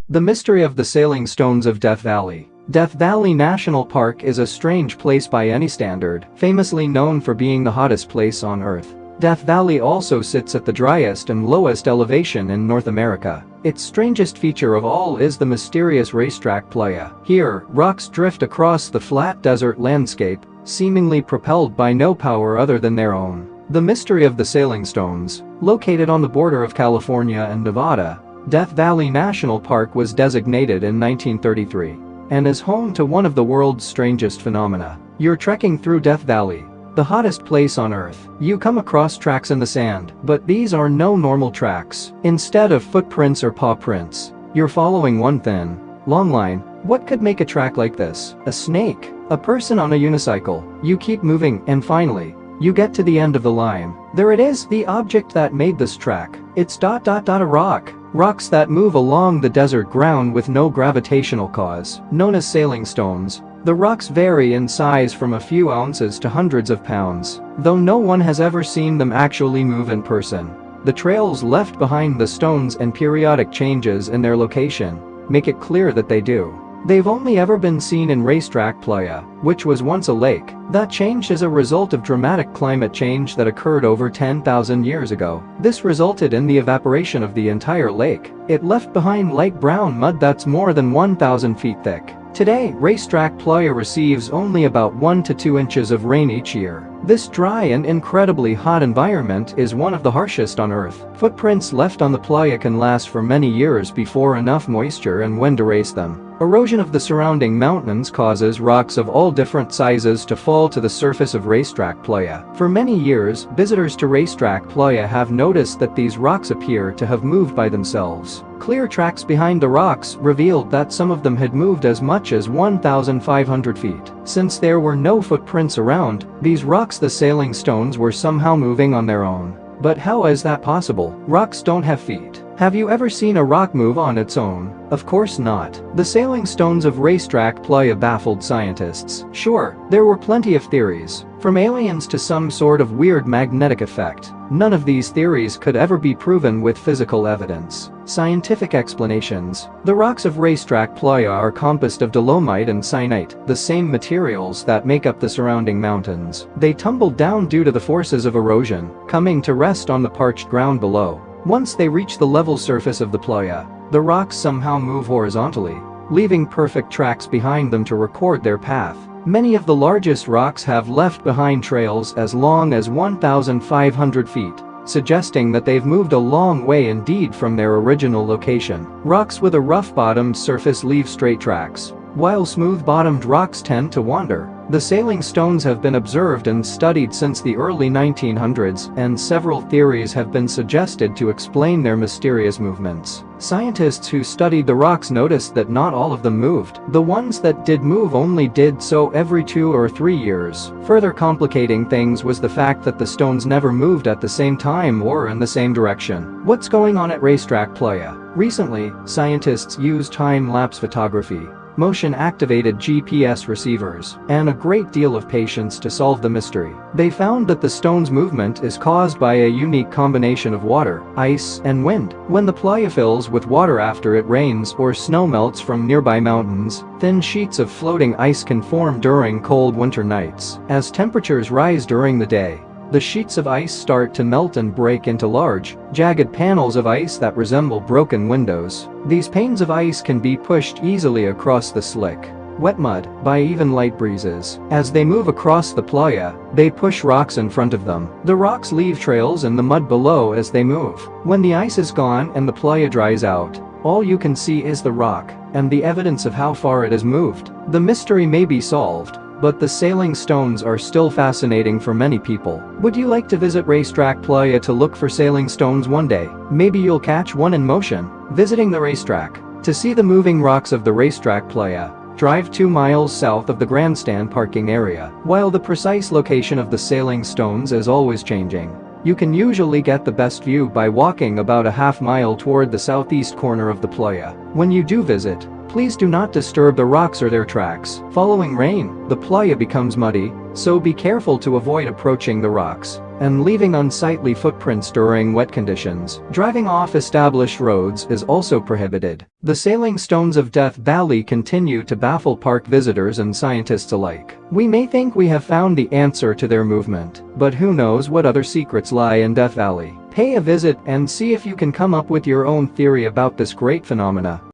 The mystery of the sailing stones of Death Valley. Death Valley National Park is a strange place by any standard, famously known for being the hottest place on Earth. Death Valley also sits at the driest and lowest elevation in North America. Its strangest feature of all is the mysterious racetrack playa. Here, rocks drift across the flat desert landscape, seemingly propelled by no power other than their own. The mystery of the sailing stones. Located on the border of California and Nevada, Death Valley National Park was designated in 1933 and is home to one of the world's strangest phenomena. You're trekking through Death Valley, the hottest place on Earth. You come across tracks in the sand, but these are no normal tracks. Instead of footprints or paw prints, you're following one thin, long line. What could make a track like this? A snake? A person on a unicycle? You keep moving, and finally, you get to the end of the line. There it is, the object that made this track. It's a rock. Rocks that move along the desert ground with no gravitational cause, known as sailing stones. The rocks vary in size from a few ounces to hundreds of pounds, though no one has ever seen them actually move in person. The trails left behind the stones and periodic changes in their location make it clear that they do. They've only ever been seen in Racetrack Playa, which was once a lake that changed as a result of dramatic climate change that occurred over 10,000 years ago. This resulted in the evaporation of the entire lake. It left behind light brown mud that's more than 1,000 feet thick. Today, Racetrack Playa receives only about 1 to 2 inches of rain each year. This dry and incredibly hot environment is one of the harshest on Earth. Footprints left on the playa can last for many years before enough moisture and wind erase them. Erosion of the surrounding mountains causes rocks of all different sizes to fall to the surface of Racetrack Playa. For many years, visitors to Racetrack Playa have noticed that these rocks appear to have moved by themselves. Clear tracks behind the rocks revealed that some of them had moved as much as 1,500 feet. Since there were no footprints around, these rocks, the sailing stones, were somehow moving on their own. But how is that possible? Rocks don't have feet. Have you ever seen a rock move on its own? Of course not. The sailing stones of Racetrack Playa baffled scientists. Sure, there were plenty of theories, from aliens to some sort of weird magnetic effect. None of these theories could ever be proven with physical evidence. Scientific explanations. The rocks of Racetrack Playa are composed of dolomite and syenite, the same materials that make up the surrounding mountains. They tumbled down due to the forces of erosion, coming to rest on the parched ground below. Once they reach the level surface of the playa, the rocks somehow move horizontally, leaving perfect tracks behind them to record their path. Many of the largest rocks have left behind trails as long as 1,500 feet, suggesting that they've moved a long way indeed from their original location. Rocks with a rough-bottomed surface leave straight tracks, while smooth-bottomed rocks tend to wander. The sailing stones have been observed and studied since the early 1900s, and several theories have been suggested to explain their mysterious movements. Scientists who studied the rocks noticed that not all of them moved. The ones that did move only did so every 2 or 3 years. Further complicating things was the fact that the stones never moved at the same time or in the same direction. What's going on at Racetrack Playa? Recently, scientists used time-lapse photography, motion-activated GPS receivers, and a great deal of patience to solve the mystery. They found that the stone's movement is caused by a unique combination of water, ice, and wind. When the playa fills with water after it rains or snow melts from nearby mountains, thin sheets of floating ice can form during cold winter nights. As temperatures rise during the day, the sheets of ice start to melt and break into large, jagged panels of ice that resemble broken windows. These panes of ice can be pushed easily across the slick, wet mud by even light breezes. As they move across the playa, they push rocks in front of them. The rocks leave trails in the mud below as they move. When the ice is gone and the playa dries out, all you can see is the rock and the evidence of how far it has moved. The mystery may be solved, but the sailing stones are still fascinating for many people. Would you like to visit Racetrack Playa to look for sailing stones one day? Maybe you'll catch one in motion. Visiting the racetrack. To see the moving rocks of the Racetrack Playa, drive 2 miles south of the grandstand parking area. While the precise location of the sailing stones is always changing, you can usually get the best view by walking about a half mile toward the southeast corner of the playa. When you do visit, Please do not disturb the rocks or their tracks. Following rain, the playa becomes muddy, so be careful to avoid approaching the rocks and leaving unsightly footprints during wet conditions. Driving off established roads is also prohibited. The sailing stones of Death Valley continue to baffle park visitors and scientists alike. We may think we have found the answer to their movement, but who knows what other secrets lie in Death Valley. Pay a visit and see if you can come up with your own theory about this great phenomena.